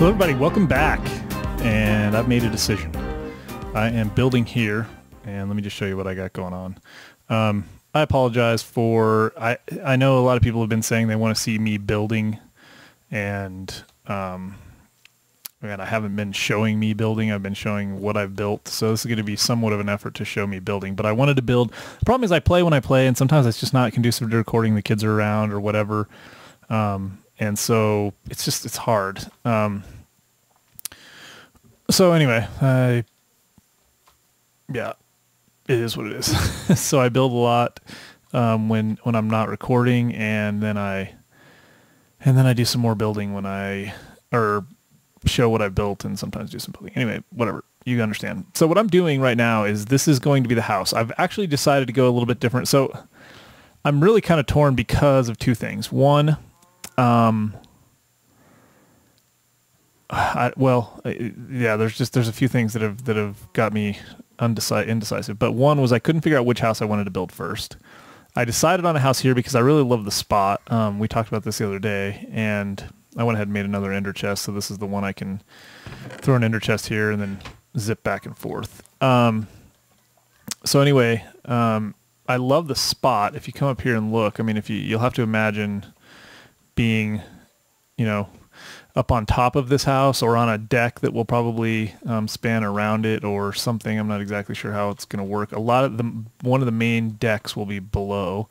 Hello everybody, welcome back. And I've made a decision. I am building here, and let me just show you what I got going on. I apologize for, I know a lot of people have been saying they want to see me building, and I haven't been showing me building. I've been showing what I've built, so this is going to be somewhat of an effort to show me building. But I wanted to build. The problem is I play when I play, and sometimes it's just not conducive to recording. The kids are around or whatever, and so it's hard. So anyway, yeah, it is what it is. So I build a lot when I'm not recording, and then I do some more building when or show what I built, and sometimes do some building. Anyway, whatever, you understand. So what I'm doing right now is this is going to be the house. I've actually decided to go a little bit different. So I'm really kind of torn because of two things. One, there's a few things that have got me indecisive. But one was I couldn't figure out which house I wanted to build first. I decided on a house here because I really love the spot. We talked about this the other day, and I went ahead and made another ender chest. So this is the one I can throw an ender chest here and then zip back and forth. So anyway, I love the spot. If you come up here and look, I mean, you'll have to imagine being, up on top of this house or on a deck that will probably span around it or something. I'm not exactly sure how it's going to work. One of the main decks will be below.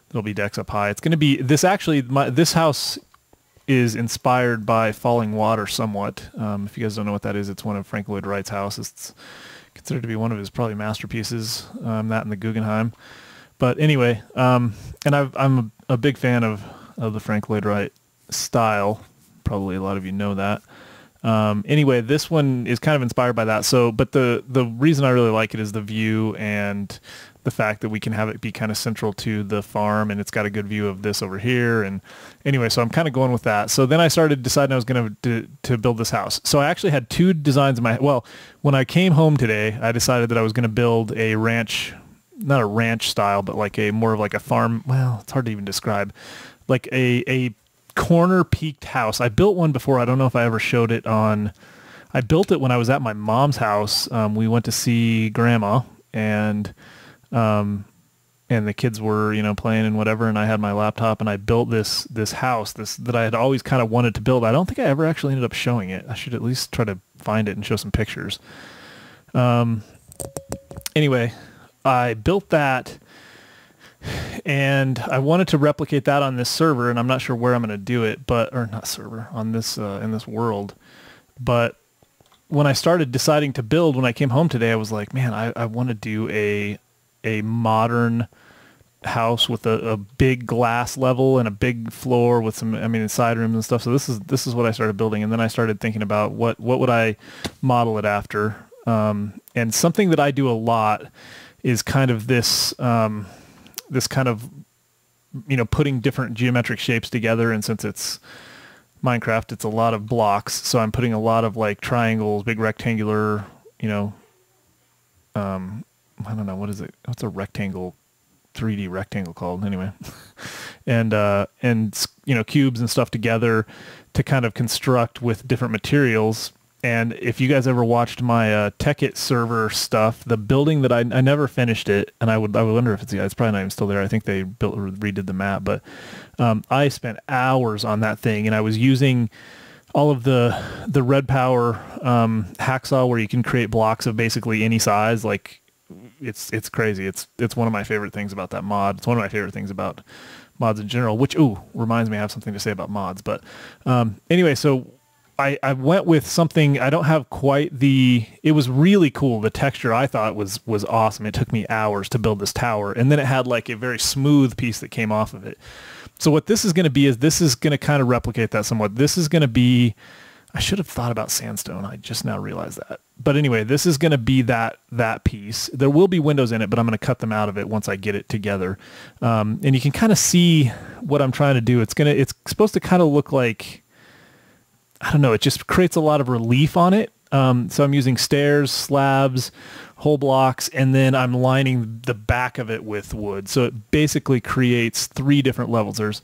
There'll be decks up high. It's going to be this house is inspired by Falling Water somewhat. If you guys don't know what that is, it's one of Frank Lloyd Wright's houses. It's considered to be one of his probably masterpieces. That and the Guggenheim. But anyway, and I'm a big fan of the Frank Lloyd Wright style. Probably a lot of you know that. Anyway, this one is kind of inspired by that. So, but the reason I really like it is the view and the fact that we can have it be kind of central to the farm, and it's got a good view of this over here. And anyway, so I'm kind of going with that. So then I started deciding I was going to build this house. So I actually had two designs in my, when I came home today, I decided that I was going to build a ranch, not a ranch style, but like more of like a farm. Well, it's hard to even describe, like a corner peaked house. I built one before. I don't know if I ever showed it on. I built it when I was at my mom's house. We went to see grandma, and the kids were playing and whatever, and I had my laptop, and I built this house that I had always kind of wanted to build. I don't think I ever actually ended up showing it. I should at least try to find it and show some pictures. Anyway, I built that, and I wanted to replicate that on this server, and I'm not sure where I'm going to do it, or not server, on this in this world. But when I started deciding to build, when I came home today, I was like, man, I want to do a modern house with a big glass level and a big floor with some, side rooms and stuff. So this is what I started building, and then I started thinking about what would I model it after. And something that I do a lot is kind of this kind of, putting different geometric shapes together. And since it's Minecraft, it's a lot of blocks. So I'm putting a lot of like triangles, big rectangular, I don't know, what is it? What's a rectangle, 3D rectangle called anyway? and cubes and stuff together to kind of construct with different materials. And if you guys ever watched my Tekkit server stuff, the building that I never finished it, and I would wonder if it's probably not even still there. I think they redid the map, but I spent hours on that thing, and I was using all of the Red Power hacksaw, where you can create blocks of basically any size. Like it's crazy. It's one of my favorite things about that mod. It's one of my favorite things about mods in general. Which reminds me, I have something to say about mods. But anyway, so I went with something. I don't have quite it was really cool. The texture I thought was awesome. It took me hours to build this tower, and then it had like a very smooth piece that came off of it. So what this is going to be is this is going to kind of replicate that somewhat. This is going to be, I should have thought about sandstone. I just now realized that. But anyway, this is going to be that piece. There will be windows in it, but I'm going to cut them out of it once I get it together. And you can kind of see what I'm trying to do. It's supposed to kind of look like, I don't know, it just creates a lot of relief on it. So I'm using stairs, slabs, whole blocks, and then I'm lining the back of it with wood. So it basically creates three different levels. There's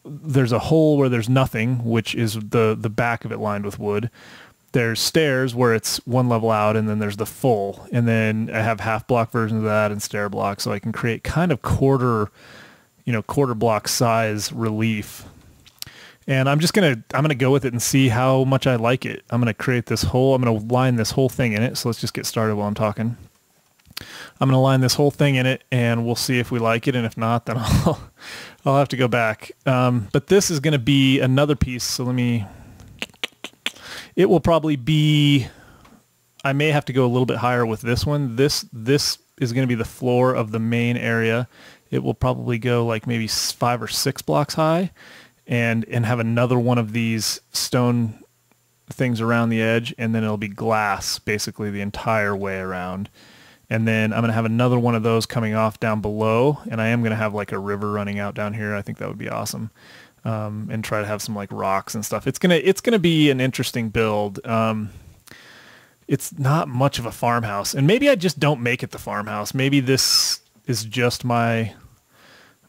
there's a hole where there's nothing, which is the back of it lined with wood. There's stairs where it's one level out, and then there's the full. And then I have half block versions of that and stair block, so I can create kind of quarter block size relief. And I'm gonna go with it and see how much I like it. I'm gonna create this whole, I'm gonna line this whole thing in it. So let's just get started while I'm talking. I'm gonna line this whole thing in it, and we'll see if we like it. And if not, then I'll have to go back. But this is gonna be another piece. So it will probably be, I may have to go a little bit higher with this one. This is going to be the floor of the main area. It will probably go like maybe 5 or 6 blocks high, and have another one of these stone things around the edge, and then it'll be glass basically the entire way around. And then I'm going to have another one of those coming off down below, and I am going to have like a river running out down here. I think that would be awesome. And try to have some like rocks and stuff. It's gonna be an interesting build. It's not much of a farmhouse, and maybe I just don't make it the farmhouse. Maybe this is just my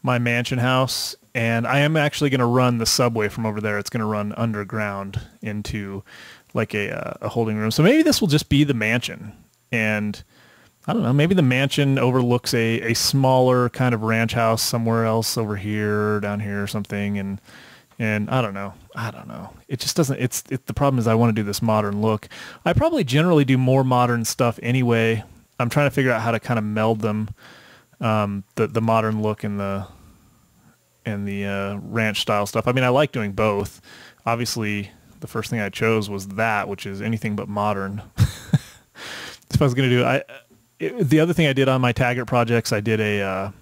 mansion house, and I am actually going to run the subway from over there. It's going to run underground into like a holding room. So maybe this will just be the mansion, and I don't know, maybe the mansion overlooks a smaller kind of ranch house somewhere else over here, down here or something. And I don't know. It just doesn't, the problem is I want to do this modern look. I probably generally do more modern stuff anyway. I'm trying to figure out how to kind of meld them, the modern look and the ranch style stuff. I mean, I like doing both. Obviously, the first thing I chose was that, which is anything but modern. If I was going to do the other thing I did on my Taggart projects, I did I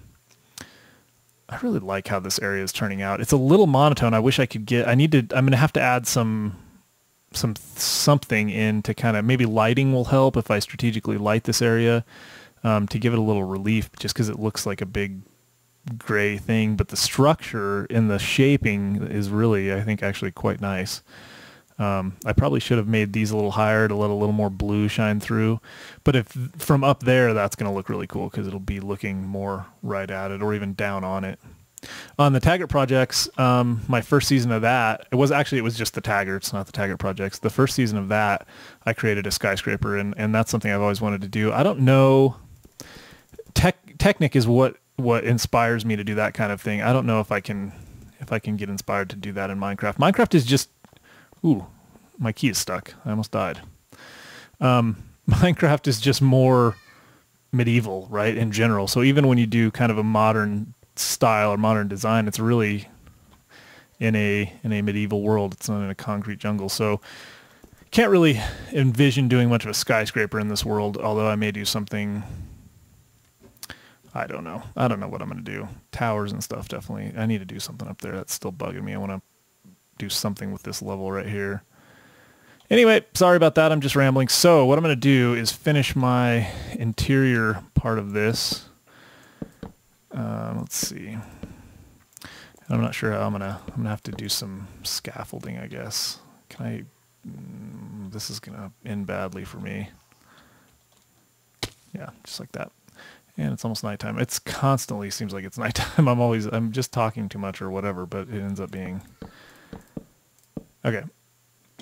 really like how this area is turning out. It's a little monotone. I wish I could I'm going to have to add something in to kind of, maybe lighting will help if I strategically light this area, to give it a little relief, just because it looks like a big gray thing. But the structure and the shaping is really, I think, actually quite nice. I probably should have made these a little higher to let a little more blue shine through. But if from up there, that's going to look really cool because it'll be looking more right at it or even down on it. On the Taggart projects, my first season of that, it was just the Taggarts, not the Taggart projects. The first season of that, I created a skyscraper, and that's something I've always wanted to do. I don't know. Technic is what inspires me to do that kind of thing. I don't know if I can get inspired to do that in Minecraft. Minecraft is just, ooh, my key is stuck. I almost died. Minecraft is just more medieval, right, in general. So even when you do kind of a modern style or modern design, it's really in a medieval world. It's not in a concrete jungle. So can't really envision doing much of a skyscraper in this world, although I may do something. I don't know what I'm going to do. Towers and stuff, definitely. I need to do something up there. That's still bugging me. I want to do something with this level right here. Anyway, sorry about that. I'm just rambling. So what I'm going to do is finish my interior part of this. Let's see. I'm not sure how I'm gonna have to do some scaffolding, I guess. This is gonna end badly for me. Yeah, just like that. And it's almost nighttime. It's constantly seems like it's nighttime. I'm just talking too much or whatever, but it ends up being. Okay.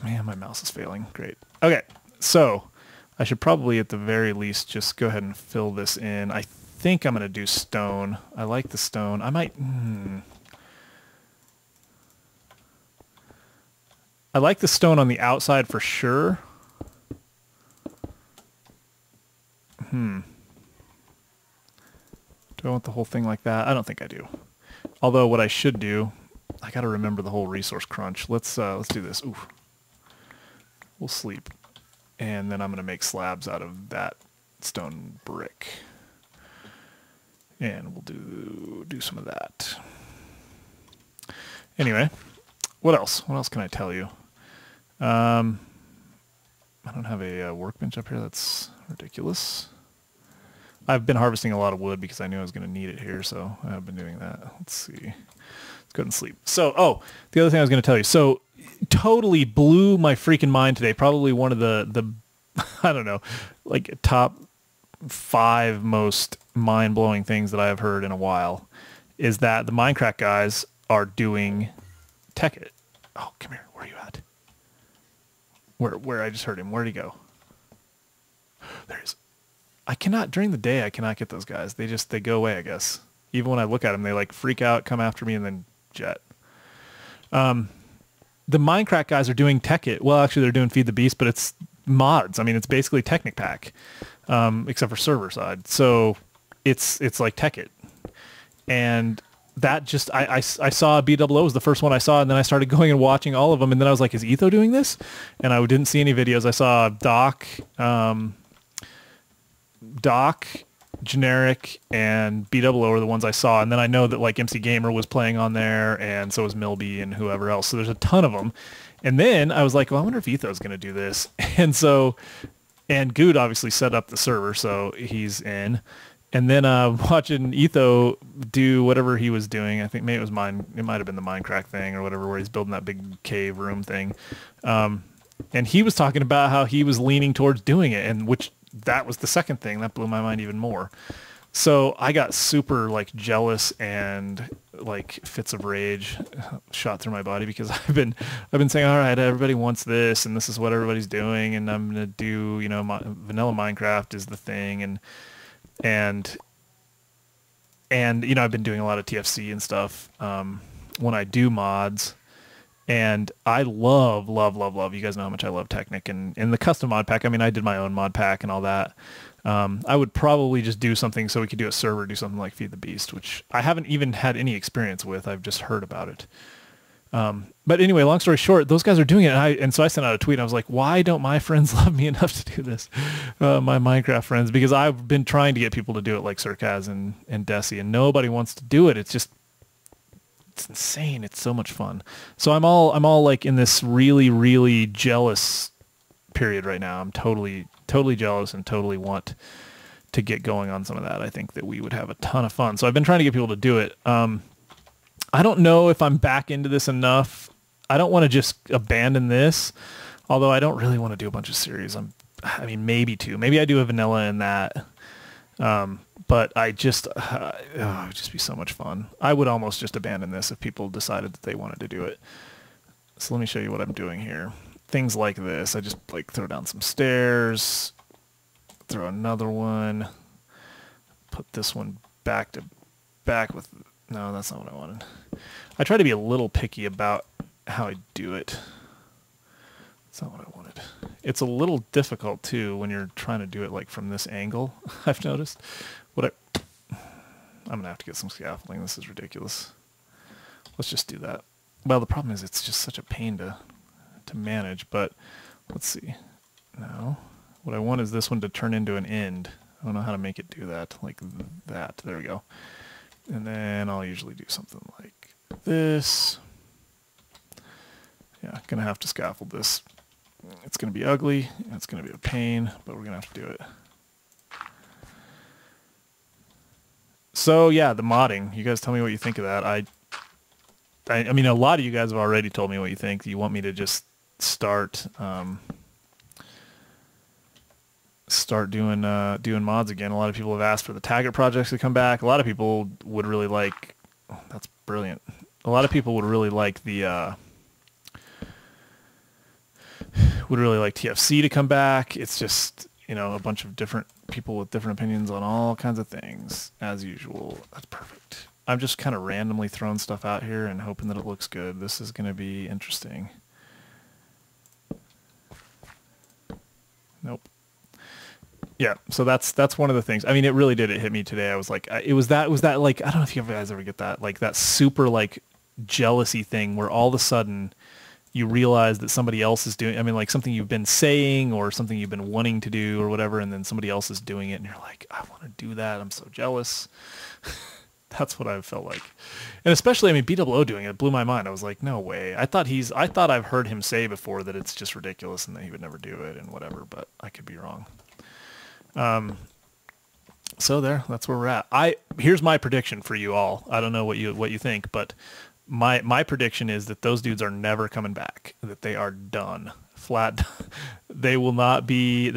Man, my mouse is failing. Great. Okay. So I should probably at the very least just go ahead and fill this in. I think I'm going to do stone. I like the stone. I might... I like the stone on the outside for sure. Do I want the whole thing like that? I don't think I do. Although what I should do, I got to remember the whole resource crunch. Let's do this. Ooh. We'll sleep. And then I'm going to make slabs out of that stone brick. And we'll do some of that. Anyway, what else? What else can I tell you? I don't have a workbench up here. That's ridiculous. I've been harvesting a lot of wood because I knew I was going to need it here, so I've been doing that. Let's see. Let's go ahead and sleep. So, the other thing I was going to tell you. So, totally blew my freaking mind today. Probably one of the I don't know, like top 5 most mind-blowing things that I have heard in a while is that the Minecraft guys are doing Tech it. Oh, come here. Where are you at? Where I just heard him. Where'd he go? There he is. I cannot, during the day, I cannot get those guys. They go away, I guess. Even when I look at them, they like freak out, come after me, and then jet. The Minecraft guys are doing Tech It. Well, actually, they're doing Feed the Beast, but it's mods. I mean, it's basically Technic Pack, except for server side. So it's like Tech It. And that just, I saw BOO was the first one I saw, and then I started going and watching all of them, and then I was like, is Etho doing this? And I didn't see any videos. I saw Doc, Generic, and BOO are the ones I saw, and then I know that like MC Gamer was playing on there, and so was Milby and whoever else. So there's a ton of them. And then I was like, well, I wonder if Etho's going to do this. And so, and Good obviously set up the server, so he's in. And then watching Etho do whatever he was doing, I think maybe it might have been the Minecraft thing or whatever, where he's building that big cave room thing. And he was talking about how he was leaning towards doing it, and which that was the second thing that blew my mind even more. So I got super like jealous and like fits of rage shot through my body, because I've been saying, all right, everybody wants this, and this is what everybody's doing, and I'm gonna do, you know, vanilla Minecraft is the thing, and you know, I've been doing a lot of TFC and stuff when I do mods, and I love you guys know how much I love Technic and the custom mod pack. I mean, I did my own mod pack and all that. I would probably just do something so we could do a server, do something like Feed the Beast, which I haven't even had any experience with. I've just heard about it. But anyway, long story short, those guys are doing it, and so I sent out a tweet, and I was like, why don't my friends love me enough to do this? My Minecraft friends, because I've been trying to get people to do it like Circaz and Desi, and nobody wants to do it. It's insane. It's so much fun. So I'm all like in this really jealous period right now. I'm totally jealous and totally want to get going on some of that. I think that we would have a ton of fun. So I've been trying to get people to do it. I don't know if I'm back into this enough. I don't want to just abandon this, although I don't really want to do a bunch of series. I mean, maybe two. Maybe I do a vanilla in that. But it would just be so much fun. I would almost just abandon this if people decided that they wanted to do it. So let me show you what I'm doing here. Things like this. I just like throw down some stairs, throw another one, put this one back with, no, that's not what I wanted. I try to be a little picky about how I do it. That's not what I wanted. It's a little difficult too when you're trying to do it like from this angle, I've noticed. I'm gonna have to get some scaffolding. This is ridiculous. Let's just do that. Well, the problem is it's just such a pain to manage, but let's see. Now, what I want is this one to turn into an end. I don't know how to make it do that, like that. There we go. And then I'll usually do something like this. Yeah, gonna have to scaffold this. It's gonna be ugly, it's gonna be a pain, but we're gonna have to do it. So yeah, the modding. You guys tell me what you think of that. I mean, a lot of you guys have already told me what you think. You want me to just start doing mods again. A lot of people have asked for the Taggart projects to come back. A lot of people would really like. Oh, that's brilliant. A lot of people would really like the TFC to come back. It's just, you know, a bunch of different people with different opinions on all kinds of things, as usual. That's perfect. I'm just kind of randomly throwing stuff out here and hoping that it looks good. This is going to be interesting. Nope. Yeah, so that's one of the things. I mean, it really did. It hit me today. I was like, it was that like, I don't know if you guys ever get that, like that super like jealousy thing where all of a sudden you realize that somebody else is doing, I mean, like something you've been saying or something you've been wanting to do or whatever, and then somebody else is doing it and you're like, I want to do that. I'm so jealous. That's what I felt like. And especially, I mean, BOO doing it blew my mind. I was like, no way. I thought I've heard him say before that it's just ridiculous and that he would never do it and whatever, but I could be wrong. So that's where we're at. Here's my prediction for you all. I don't know what you think, but my prediction is that those dudes are never coming back, that they are done. Flat. There will not be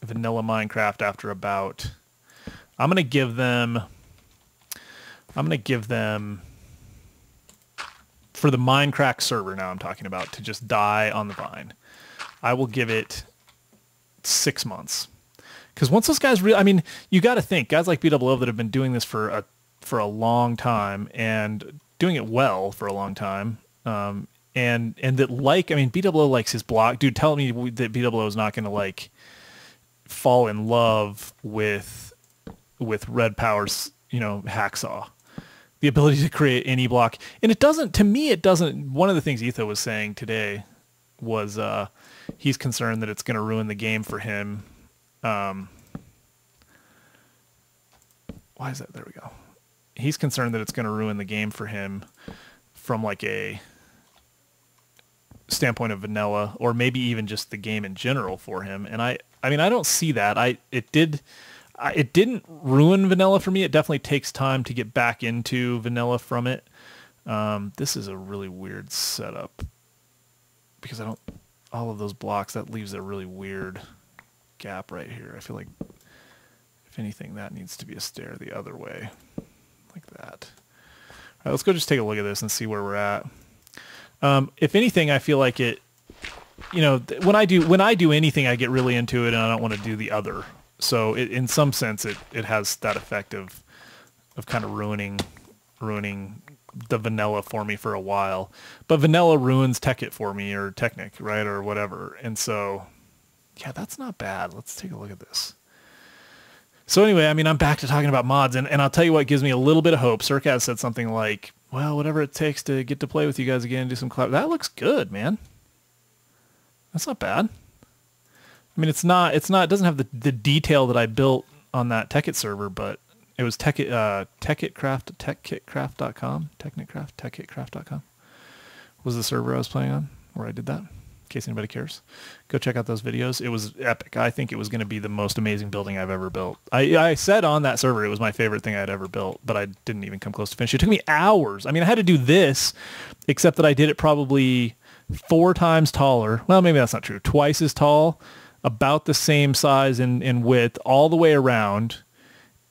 vanilla Minecraft after about, I'm going to give them for the Minecraft server now I'm talking about, to just die on the vine, I will give it 6 months. Because once those guys I mean, you got to think, guys like BWO that have been doing this for a long time and doing it well for a long time, and that, like, I mean, BWO likes his block. Dude, tell me that BWO is not going to, like, fall in love with Red Power's, you know, hacksaw. The ability to create any block. And it doesn't, to me, it doesn't, one of the things Etho was saying today was he's concerned that it's going to ruin the game for him. Why is that? There we go. He's concerned that it's going to ruin the game for him from, like, a standpoint of vanilla, or maybe even just the game in general for him. And I mean, I don't see that. It didn't ruin vanilla for me. It definitely takes time to get back into vanilla from it. This is a really weird setup because all of those blocks, that leaves a really weird gap right here. I feel like, if anything, that needs to be a stair the other way, like that. All right, let's go just take a look at this and see where we're at. If anything, I feel like it, you know, when I do anything, I get really into it and I don't want to do the other. So in some sense, it has that effect of kind of ruining the vanilla for me for a while. But vanilla ruins Tekkit for me, or Technic, right, or whatever. And so, yeah, that's not bad. Let's take a look at this. So anyway, I mean, I'm back to talking about mods, and I'll tell you what gives me a little bit of hope. Circaz said something like, well, whatever it takes to get to play with you guys again and do some collab. That looks good, man. That's not bad. I mean, it doesn't have the detail that I built on that Tekkit server, but it was tekkitcraft.com, tekkitcraft.com was the server I was playing on where I did that, in case anybody cares. Go check out those videos. It was epic. I think it was going to be the most amazing building I've ever built. I said on that server it was my favorite thing I'd ever built, but I didn't even come close to finish. It took me hours. I mean, I had to do this, except that I did it probably 4 times taller. Well, maybe that's not true. Twice as tall, about the same size in width all the way around,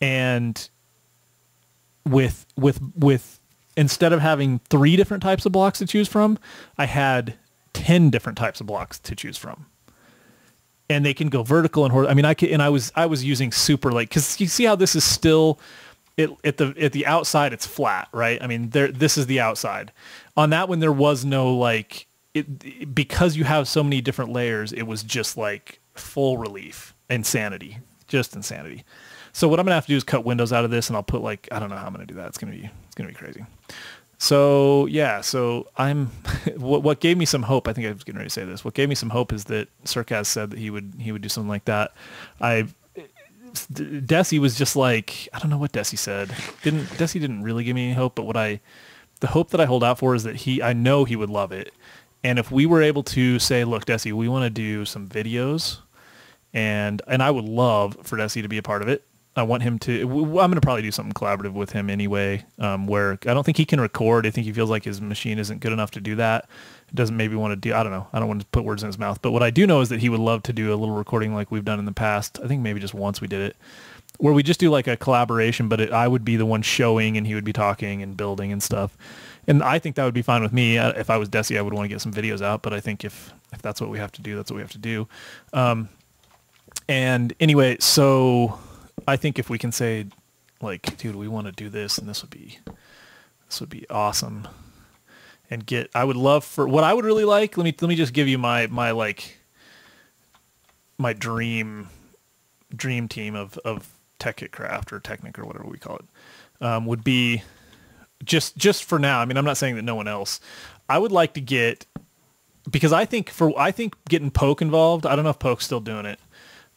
and with instead of having 3 different types of blocks to choose from, I had 10 different types of blocks to choose from. And they can go vertical and horizontal. I mean, I was using super, like, because you see how this is still at the outside, it's flat, right? I mean, this is the outside. On that one, there was no, like, because you have so many different layers, it was just like full relief. Insanity. Just insanity. So what I'm gonna have to do is cut windows out of this, and I'll put, like, I don't know how I'm gonna do that. It's gonna be crazy. So yeah, so I'm what gave me some hope, I think I was getting ready to say this. What gave me some hope is that Circaz said that he would do something like that. Desi was just like, I don't know what Desi said. Desi didn't really give me any hope, but the hope that I hold out for is that I know he would love it. And if we were able to say, look, Desi, we want to do some videos, and I would love for Desi to be a part of it. I want him to, I'm going to probably do something collaborative with him anyway, where I don't think he can record. I think he feels like his machine isn't good enough to do that. He doesn't maybe want to do, I don't know. I don't want to put words in his mouth. But what I do know is that he would love to do a little recording like we've done in the past. I think maybe just once we did it, where we just do like a collaboration, but I would be the one showing and he would be talking and building and stuff. And I think that would be fine with me. If I was Desi, I would want to get some videos out, but I think if that's what we have to do, that's what we have to do. And anyway, so I think if we can say, like, dude, we want to do this, and this would be awesome. And I would love for, what I would really like, let me just give you my dream team of Tekkit Craft or Technic or whatever we call it, would be just for now. I mean, I'm not saying that no one else. I would like to get, because I think getting Poke involved, I don't know if Poke's still doing it,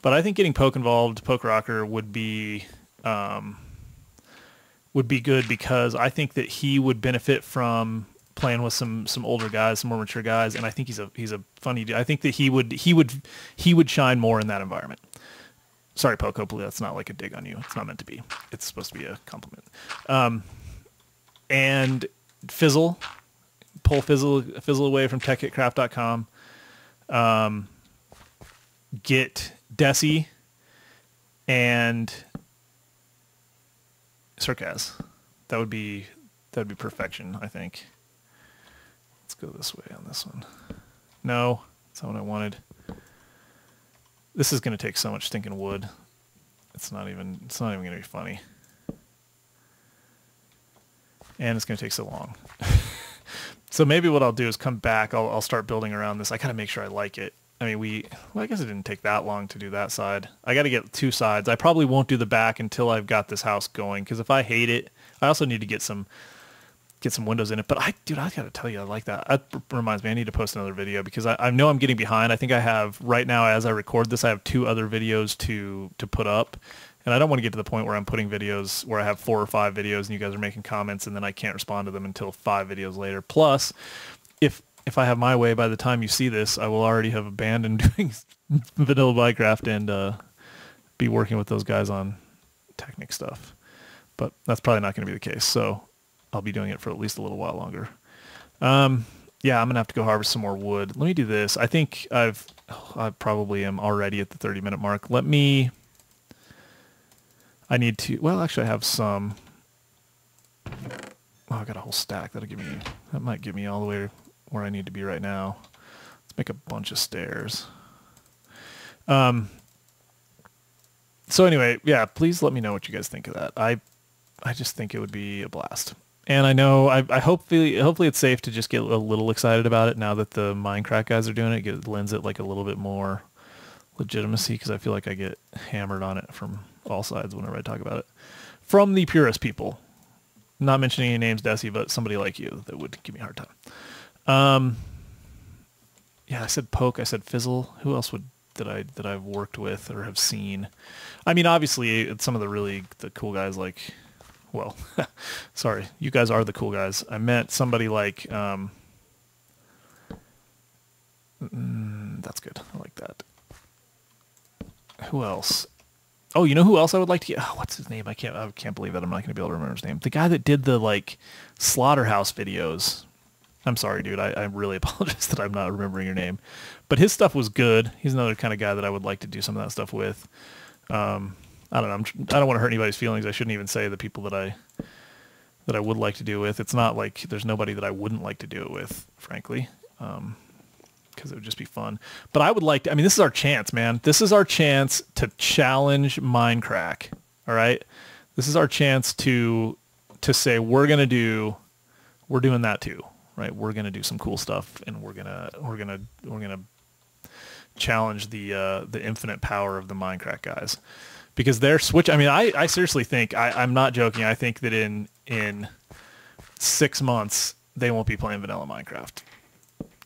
but I think getting Poke involved, Poke Rocker, would be good, because I think that he would benefit from playing with some older guys, some more mature guys, and I think he's a funny dude. I think that he would shine more in that environment. Sorry, Poke, hopefully that's not like a dig on you. It's not meant to be. It's supposed to be a compliment. And Fizzle, pull Fizzle away from tekkitcraft.com. Get Desi and Circaz. That'd be perfection, I think. Let's go this way on this one. No, that's not what I wanted. This is going to take so much stinking wood. It's not even going to be funny. And it's going to take so long. So maybe what I'll do is come back. I'll start building around this. I got to make sure I like it. I mean, well, I guess it didn't take that long to do that side. I got to get 2 sides. I probably won't do the back until I've got this house going, because if I hate it, I also need to get some windows in it. But dude, I got to tell you, I like that. That reminds me, I need to post another video, because I know I'm getting behind. I think I have, right now as I record this, I have 2 other videos to put up. And I don't want to get to the point where I'm putting videos where I have 4 or 5 videos and you guys are making comments and then I can't respond to them until 5 videos later. Plus, if I have my way, by the time you see this, I will already have abandoned doing vanilla Minecraft and be working with those guys on Technic stuff. But that's probably not going to be the case. So I'll be doing it for at least a little while longer. Yeah, I'm going to have to go harvest some more wood. Let me do this. I think I probably am already at the 30-minute mark. I need to, well, actually I have some. Oh, I got a whole stack. That might get me all the way where I need to be right now. Let's make a bunch of stairs. So anyway, yeah, please let me know what you guys think of that. I just think it would be a blast. And I know, I hopefully it's safe to just get a little excited about it now that the Minecraft guys are doing it. It lends it like a little bit more legitimacy, because I feel like I get hammered on it from all sides whenever I talk about it. From the purist people. Not mentioning any names, Desi, but somebody like you that would give me a hard time. Yeah, I said Poke, I said Fizzle. Who else that I've worked with or have seen? I mean, obviously, it's some of the cool guys like, well, sorry, you guys are the cool guys. I meant somebody like, that's good. I like that. Who else? Oh, you know who else I would like to get? Oh, what's his name? I can't believe that I'm not going to be able to remember his name. The guy that did the like slaughterhouse videos. I'm sorry, dude. I really apologize that I'm not remembering your name, but his stuff was good. He's another kind of guy that I would like to do some of that stuff with. I don't know. I don't want to hurt anybody's feelings. I shouldn't even say the people that I would like to do it with. It's not like there's nobody that I wouldn't like to do it with, frankly. Because it would just be fun. But I would like to, I mean, this is our chance, man. This is our chance to challenge Minecraft. All right. This is our chance to say, we're doing that too, right? We're going to do some cool stuff, and we're going to challenge the infinite power of the Minecraft guys, because they're I mean, I seriously think, I'm not joking. I think that in 6 months, they won't be playing vanilla Minecraft.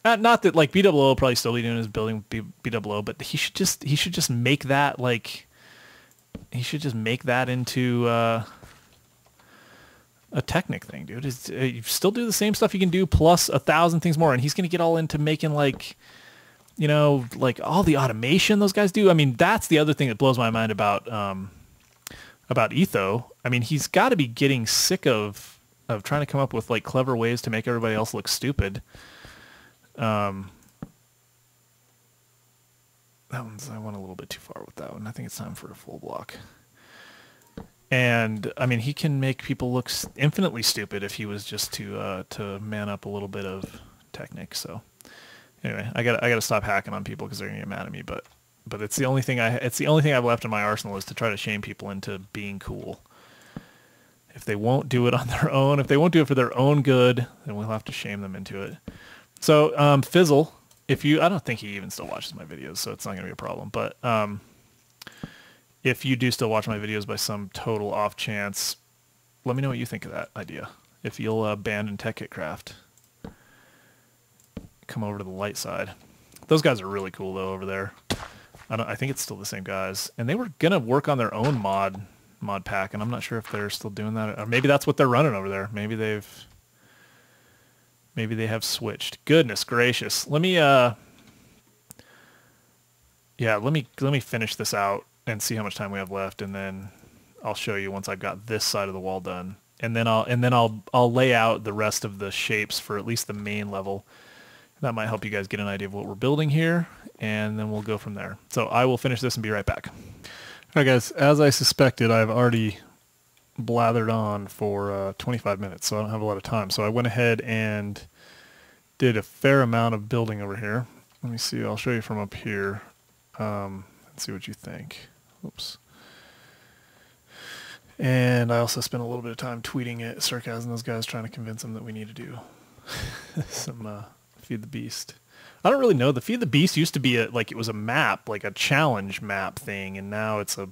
Not that like BOO will probably still be doing his building BOO, but he should just make that into a Technic thing, dude. You still do the same stuff you can do plus 1,000 things more, and he's gonna get all into making like, you know, like all the automation those guys do. I mean, that's the other thing that blows my mind about Etho. I mean, he's got to be getting sick of trying to come up with like clever ways to make everybody else look stupid. I went a little bit too far with that one. I think it's time for a full block. And I mean, he can make people look infinitely stupid if he was just to man up a little bit of Technic. So anyway, I gotta stop hacking on people because they're gonna get mad at me. But it's the only thing I've left in my arsenal is to try to shame people into being cool. If they won't do it on their own, if they won't do it for their own good, then we'll have to shame them into it. So Fizzle, I don't think he even still watches my videos, so it's not going to be a problem. But if you do still watch my videos by some total off chance, let me know what you think of that idea. If you'll abandon TechCraft, come over to the light side. Those guys are really cool though over there. I think it's still the same guys, and they were gonna work on their own mod pack, and I'm not sure if they're still doing that, or maybe that's what they're running over there. Maybe they have switched. Goodness gracious. Let me finish this out and see how much time we have left, and then I'll show you once I've got this side of the wall done. And then I'll lay out the rest of the shapes for at least the main level. That might help you guys get an idea of what we're building here, and then we'll go from there. So I will finish this and be right back. All right, guys, as I suspected, I've already blathered on for 25 minutes, so I don't have a lot of time. So I went ahead and did a fair amount of building over here. Let me see. I'll show you from up here and see what you think. Oops. And I also spent a little bit of time tweeting at Sarcasm, those guys, trying to convince them that we need to do some Feed the Beast. I don't really know. The Feed the Beast used to be like it was a map, like a challenge map thing, and now it's a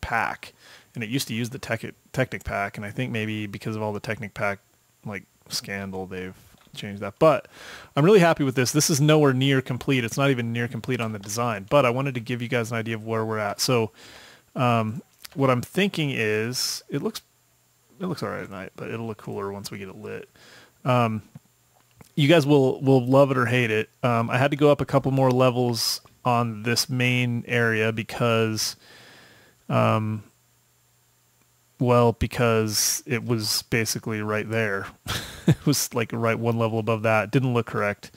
pack. And it used to use the Technic pack, and I think maybe because of all the Technic pack like scandal, they've changed that. But I'm really happy with this. This is nowhere near complete. It's not even near complete on the design, but I wanted to give you guys an idea of where we're at. So what I'm thinking is it looks all right at night, but it'll look cooler once we get it lit. You guys will love it or hate it. I had to go up a couple more levels on this main area because because it was basically right there. It was like right one level above that. It didn't look correct.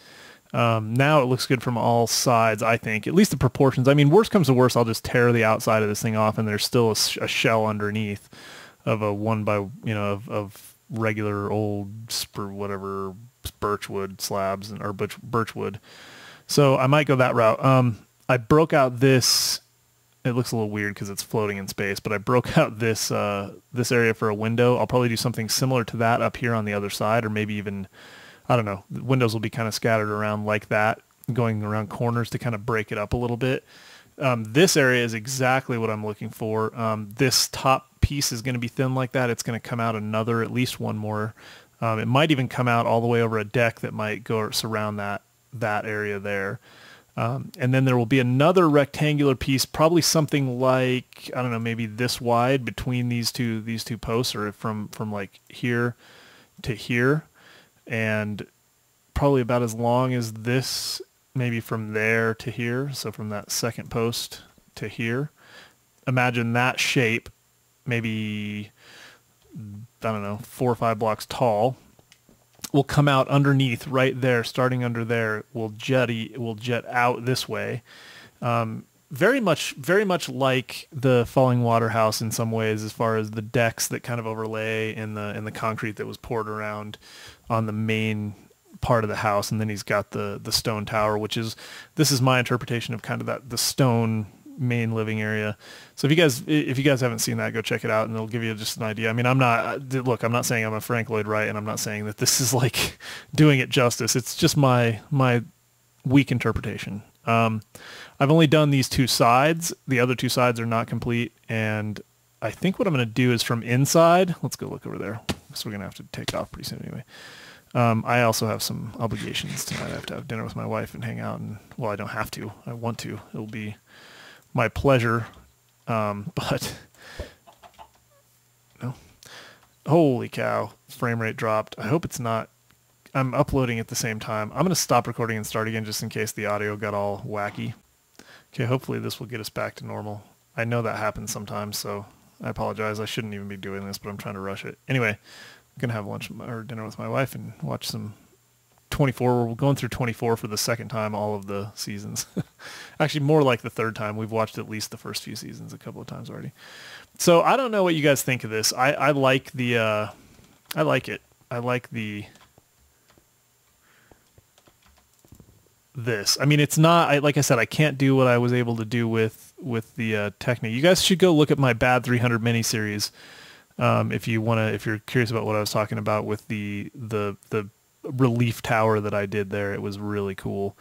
Now it looks good from all sides, I think. At least the proportions. I mean, worst comes to worst, I'll just tear the outside of this thing off, and there's still a shell underneath of a of regular old birchwood slabs or birchwood. So I might go that route. I broke out this. It looks a little weird because it's floating in space, but I broke out this this area for a window. I'll probably do something similar to that up here on the other side, or maybe even, I don't know, the windows will be kind of scattered around like that, going around corners to kind of break it up a little bit. This area is exactly what I'm looking for. This top piece is going to be thin like that. It's going to come out at least one more. It might even come out all the way over a deck that might go surround that area there. And then there will be another rectangular piece, probably something like, I don't know, maybe this wide between these two posts, or from like here to here, and probably about as long as this, maybe from there to here. So from that second post to here. Imagine that shape, maybe, I don't know, 4 or 5 blocks tall, will come out underneath right there, starting under there, will jet out this way. Very much like the Falling Water House in some ways, as far as the decks that kind of overlay in the concrete that was poured around on the main part of the house. And then he's got the stone tower, this is my interpretation of kind of the stone main living area. So if you guys haven't seen that, go check it out, and it'll give you just an idea. I mean, I'm not saying I'm a Frank Lloyd Wright, and I'm not saying that this is like doing it justice. It's just my weak interpretation. I've only done these two sides. The other two sides are not complete, and I think what I'm going to do is from inside. Let's go look over there. So we're going to have to take off pretty soon anyway. I also have some obligations tonight. I have to have dinner with my wife and hang out, and well, I don't have to. I want to. It'll be my pleasure, but no. Holy cow, frame rate dropped. I hope it's not. I'm uploading at the same time. I'm going to stop recording and start again just in case the audio got all wacky. Okay, hopefully this will get us back to normal. I know that happens sometimes, so I apologize. I shouldn't even be doing this, but I'm trying to rush it. Anyway, I'm going to have lunch or dinner with my wife and watch some 24. We're going through 24 for the second time, all of the seasons. Actually, more like the third time. We've watched at least the first few seasons a couple of times already. So I don't know what you guys think of this. I like the, I like it. I like this. I mean, it's not, like I said, I can't do what I was able to do with the Technic. You guys should go look at my Bad 300 miniseries. If you're curious about what I was talking about with the relief tower that I did there. It was really cool.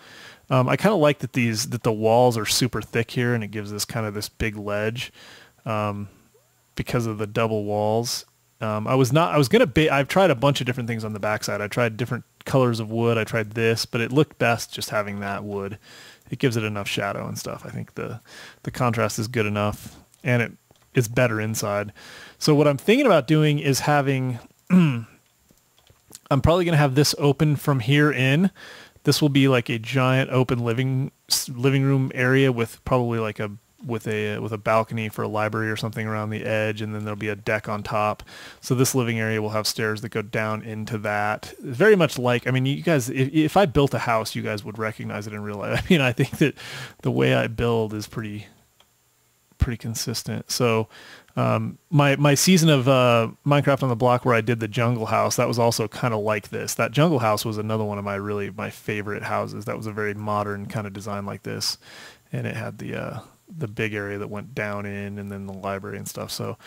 I kind of like that the walls are super thick here, and it gives this kind of this big ledge because of the double walls. I've tried a bunch of different things on the backside. I tried different colors of wood. I tried this, but it looked best just having that wood. It gives it enough shadow and stuff. I think the contrast is good enough, and it's better inside. So what I'm thinking about doing is having I'm probably going to have this open from here in. This will be like a giant open living room area with probably like with a balcony for a library or something around the edge, and then there'll be a deck on top. So this living area will have stairs that go down into that. It's very much like, I mean, you guys, if I built a house, you guys would recognize it in real life. I mean, I think that the way I build is pretty pretty consistent. So my season of Minecraft on the Block where I did the jungle house, that was also kind of like this. That jungle house was another one of my favorite houses. That was a very modern kind of design like this, and it had the big area that went down in, and then the library and stuff. So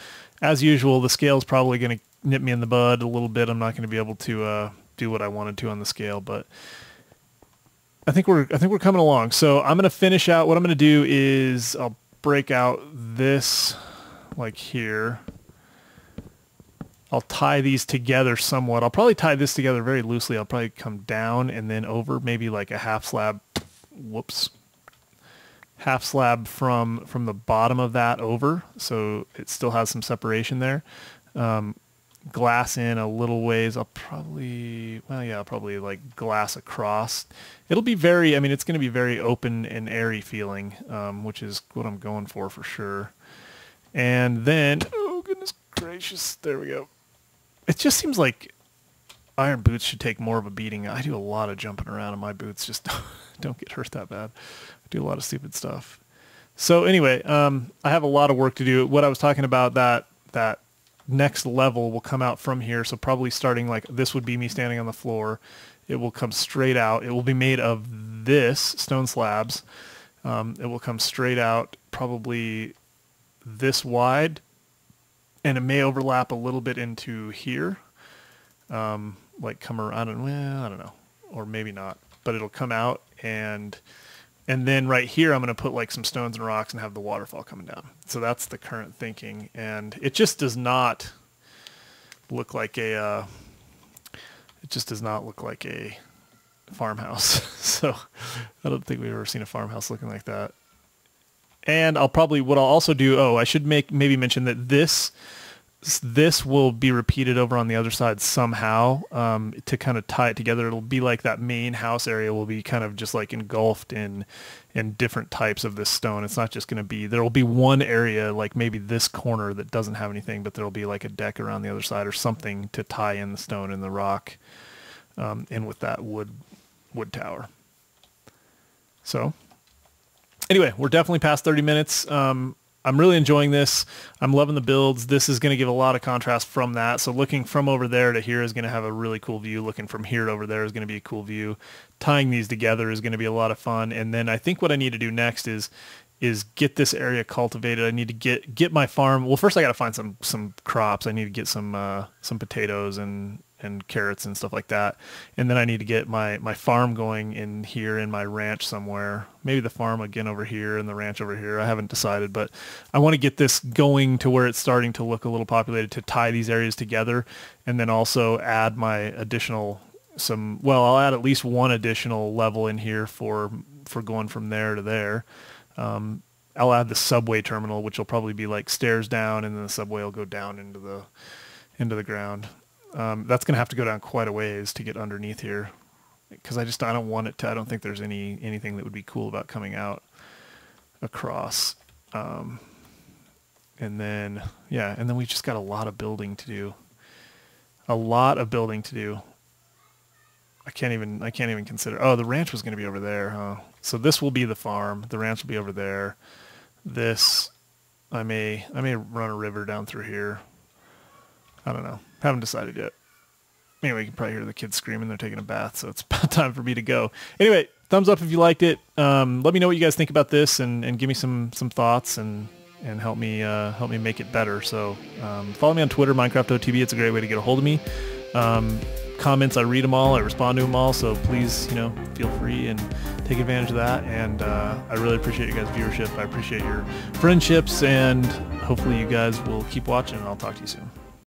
as usual, the scale is probably going to nip me in the bud a little bit. I'm not going to be able to do what I wanted to on the scale, but I think we're coming along. So I'm going to finish out. What I'm going to do is I'll break out this like here. I'll tie these together somewhat. I'll probably tie this together very loosely. I'll probably come down and then over maybe like a half slab. Whoops. Half slab from the bottom of that over, so it still has some separation there. Glass in a little ways. I'll probably like glass across. It'll be very, I mean, it's going to be very open and airy feeling, which is what I'm going for sure. And then, oh goodness gracious, there we go. It just seems like iron boots should take more of a beating. I do a lot of jumping around and my boots just don't get hurt that bad. I do a lot of stupid stuff. So anyway, I have a lot of work to do. What I was talking about, that next level will come out from here. So probably starting like this would be me standing on the floor. It will come straight out. It will be made of this stone slabs. It will come straight out probably this wide, and it may overlap a little bit into here. Like come around, I don't know, or maybe not, but it'll come out, and then right here I'm going to put like some stones and rocks and have the waterfall coming down. So that's the current thinking, and it just does not look like a farmhouse. So I don't think we've ever seen a farmhouse looking like that. And what I'll also do, I should maybe mention that this will be repeated over on the other side somehow, to kind of tie it together. It'll be like that main house area will be kind of just like engulfed in different types of this stone. It's not just going to be, there will be one area, like maybe this corner that doesn't have anything, but there'll be like a deck around the other side or something to tie in the stone and the rock, in with that wood tower. So anyway, we're definitely past 30 minutes. I'm really enjoying this. I'm loving the builds. This is going to give a lot of contrast from that. So looking from over there to here is going to have a really cool view. Looking from here to over there is going to be a cool view. Tying these together is going to be a lot of fun. And then I think what I need to do next is get this area cultivated. I need to get my farm. Well, first I got to find some crops. I need to get some potatoes and carrots and stuff like that. And then I need to get my farm going in here in my ranch somewhere. Maybe the farm again over here and the ranch over here. I haven't decided, but I want to get this going to where it's starting to look a little populated, to tie these areas together, and then also add my additional I'll add at least one additional level in here for going from there to there. I'll add the subway terminal, which will probably be like stairs down, and then the subway will go down into the ground. That's going to have to go down quite a ways to get underneath here, because I don't want it to, I don't think there's anything that would be cool about coming out across. And then we just got a lot of building to do. I can't even consider. Oh, the ranch was going to be over there, huh? So this will be the farm. The ranch will be over there. This, I may run a river down through here. I don't know. Haven't decided yet. Anyway, you can probably hear the kids screaming. They're taking a bath, so it's about time for me to go. Anyway, thumbs up if you liked it. Let me know what you guys think about this, and give me some thoughts, and help me make it better. So follow me on Twitter, Minecraft OTB. It's a great way to get a hold of me. Comments, I read them all. I respond to them all. So please, feel free and take advantage of that. And I really appreciate you guys' viewership. I appreciate your friendships, and hopefully you guys will keep watching, and I'll talk to you soon.